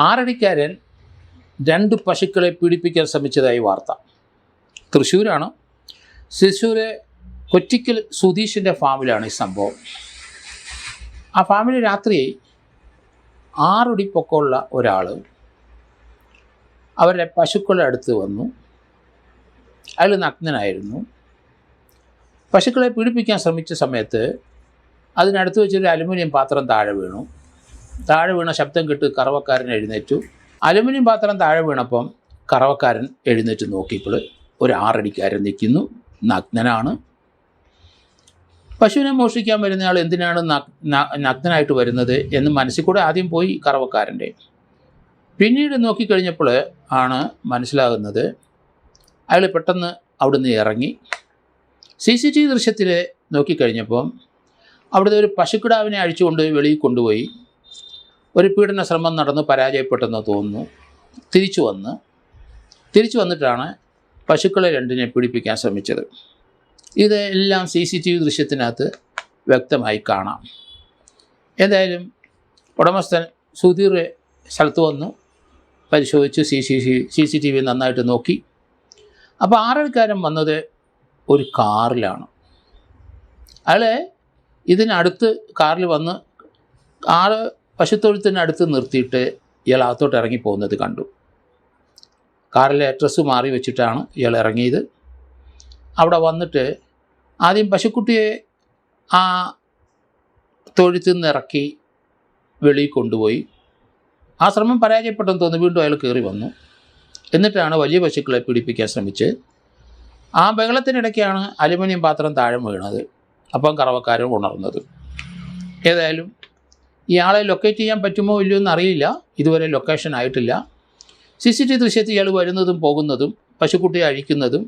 ആറടിക്കാരൻ 2 പശുക്കളെ പീഡിപ്പിക്കാൻ ശ്രമിച്ചതായി വാർത്ത. തൃശ്ശൂരാണ്. തൃശ്ശൂർ കൊറ്റിക്കൽ സുധീഷിൻ്റെ ഫാമിലാണ് ഈ സംഭവം. ആ ഫാമിൽ രാത്രി 6 അടി പൊക്കമുള്ള ഒരാൾ അവരുടെ പശുക്കളുടെ അടുത്ത് വന്നു. അയാൾ നഗ്നനായിരുന്നു. പശുക്കളെ പീഡിപ്പിക്കാൻ ശ്രമിച്ച സമയത്ത് അതിനടുത്ത് വെച്ചൊരു അലുമിനിയം പാത്രം താഴെ വീണു. താഴെ വീണ ശബ്ദം കേട്ട് കറവക്കാരൻ എഴുന്നേറ്റു. അലുമിനിയം പാത്രം താഴെ വീണപ്പം കറവക്കാരൻ എഴുന്നേറ്റ് നോക്കിയപ്പോൾ ഒരു 6 അടിക്കാരൻ നിൽക്കുന്നു, നഗ്നനാണ്. പശുവിനെ മോഷ്ടിക്കാൻ വരുന്നയാൾ എന്തിനാണ് നഗ്നനായിട്ട് വരുന്നത് എന്ന് മനസ്സിൽ കൂടെ ആദ്യം പോയി കറവക്കാരൻ്റെ. പിന്നീട് നോക്കിക്കഴിഞ്ഞപ്പോൾ ആണ് മനസ്സിലാകുന്നത് അയാൾ പെട്ടെന്ന് അവിടുന്ന് ഇറങ്ങി. CCTV ദൃശ്യത്തിൽ നോക്കിക്കഴിഞ്ഞപ്പം അവിടുത്തെ ഒരു പശുക്കിടാവിനെ അഴിച്ചുകൊണ്ട് വെളിയിൽ കൊണ്ടുപോയി ഒരു പീഡന ശ്രമം നടന്ന് പരാജയപ്പെട്ടെന്ന് തോന്നുന്നു. തിരിച്ചു വന്നിട്ടാണ് പശുക്കളെ 2നെ പീഡിപ്പിക്കാൻ ശ്രമിച്ചത്. ഇതെല്ലാം CCTV ദൃശ്യത്തിനകത്ത് വ്യക്തമായി കാണാം. എന്തായാലും ഉടമസ്ഥൻ സുധീർ സ്ഥലത്ത് വന്നു പരിശോധിച്ച് CCTV നന്നായിട്ട് നോക്കി. അപ്പോൾ 6 അടിക്കാരൻ വന്നത് ഒരു കാറിലാണ്. അയാൾ ഇതിനടുത്ത് കാറിൽ വന്ന് 6 പശുത്തൊഴുത്തിനടുത്ത് നിർത്തിയിട്ട് ഇയാൾ അകത്തോട്ട് ഇറങ്ങിപ്പോകുന്നത് കണ്ടു. കാറിലെ ഡ്രസ്സ് മാറി വെച്ചിട്ടാണ് ഇയാൾ ഇറങ്ങിയത്. അവിടെ വന്നിട്ട് ആദ്യം പശുക്കുട്ടിയെ ആ തൊഴുത്തിൽ നിന്ന് ഇറക്കി വെളിയിൽ കൊണ്ടുപോയി. ആ ശ്രമം പരാജയപ്പെട്ടെന്ന് തോന്നി വീണ്ടും അയാൾ കയറി വന്നു. എന്നിട്ടാണ് വലിയ പശുക്കളെ പീഡിപ്പിക്കാൻ ശ്രമിച്ച്. ആ ബഹളത്തിനിടയ്ക്കാണ് അലുമിനിയം പാത്രം താഴെ വീണത്. അപ്പം കറവക്കാരൻ ഉണർന്നത്. ഏതായാലും ഇയാളെ ലൊക്കേറ്റ് ചെയ്യാൻ പറ്റുമോ ഇല്ലയോ എന്നറിയില്ല. ഇതുവരെ ലൊക്കേഷൻ ആയിട്ടില്ല. CCTV ദൃശ്യത്തിൽ ഇയാൾ വരുന്നതും പോകുന്നതും പശുക്കുട്ടിയെ അഴിക്കുന്നതും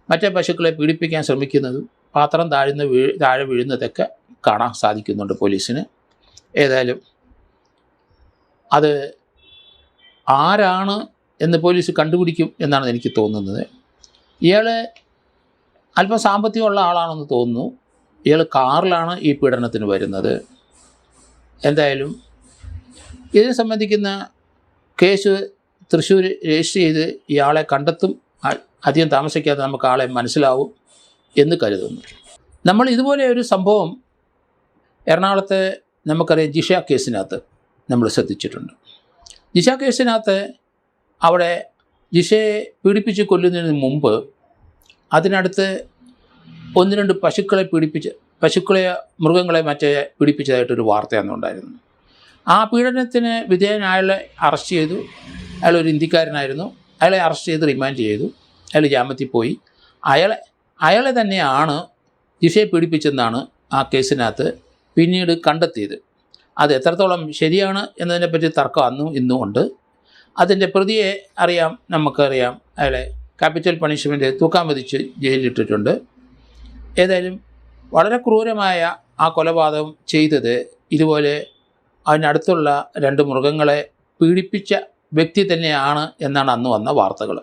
മറ്റേ പശുക്കളെ പീഡിപ്പിക്കാൻ ശ്രമിക്കുന്നതും പാത്രം താഴെ വീഴുന്നതൊക്കെ കാണാൻ സാധിക്കുന്നുണ്ട് പോലീസിന്. ഏതായാലും അത് ആരാണ് എന്ന് പോലീസ് കണ്ടുപിടിക്കും എന്നാണ് എനിക്ക് തോന്നുന്നത്. ഇയാൾ അല്പം സാമ്പത്തികമുള്ള ആളാണെന്ന് തോന്നുന്നു. ഇയാൾ കാറിലാണ് ഈ പീഡനത്തിന് വരുന്നത്. എന്തായാലും ഇതിനെ സംബന്ധിക്കുന്ന കേസ് തൃശ്ശൂർ രജിസ്റ്റർ ചെയ്ത് ഇയാളെ കണ്ടെത്തും. അധികം താമസിക്കാതെ നമുക്ക് ആളെ മനസ്സിലാവും എന്ന് കരുതുന്നു. നമ്മൾ ഇതുപോലെ ഒരു സംഭവം എറണാകുളത്തെ നമുക്കറിയാം ജിഷ കേസിനകത്ത് നമ്മൾ ശ്രദ്ധിച്ചിട്ടുണ്ട്. ജിഷ കേസിനകത്ത് അവിടെ ജിഷയെ പീഡിപ്പിച്ച് കൊല്ലുന്നതിന് മുമ്പ് അതിനടുത്ത് 1-2 മൃഗങ്ങളെ മറ്റേ പീഡിപ്പിച്ചതായിട്ടൊരു വാർത്തയൊന്നുണ്ടായിരുന്നു. ആ പീഡനത്തിന് വിധേയനായാളെ അറസ്റ്റ് ചെയ്തു. അയാളൊരു ഇന്ത്യക്കാരനായിരുന്നു. അയാളെ അറസ്റ്റ് ചെയ്ത് റിമാൻഡ് ചെയ്തു. അയാൾ ജാമ്യത്തിൽ പോയി. അയാളെ തന്നെയാണ് ജിഷയെ പീഡിപ്പിച്ചെന്നാണ് ആ കേസിനകത്ത് പിന്നീട് കണ്ടെത്തിയത്. അത് എത്രത്തോളം ശരിയാണ് എന്നതിനെപ്പറ്റി തർക്കം അന്നും ഇന്നും ഉണ്ട്. അതിൻ്റെ പ്രതിയെ നമുക്കറിയാം. അയാളെ ക്യാപിറ്റൽ പണിഷ്മെൻറ്റ് തൂക്കാൻ വിധിച്ച് ജയിലിലിട്ടിട്ടുണ്ട്. ഏതായാലും വളരെ ക്രൂരമായ ആ കൊലപാതകം ചെയ്തത് ഇതുപോലെ അതിനടുത്തുള്ള 2 മൃഗങ്ങളെ പീഡിപ്പിച്ച വ്യക്തി തന്നെയാണ് എന്നാണ് അന്ന് വന്ന വാർത്തകൾ.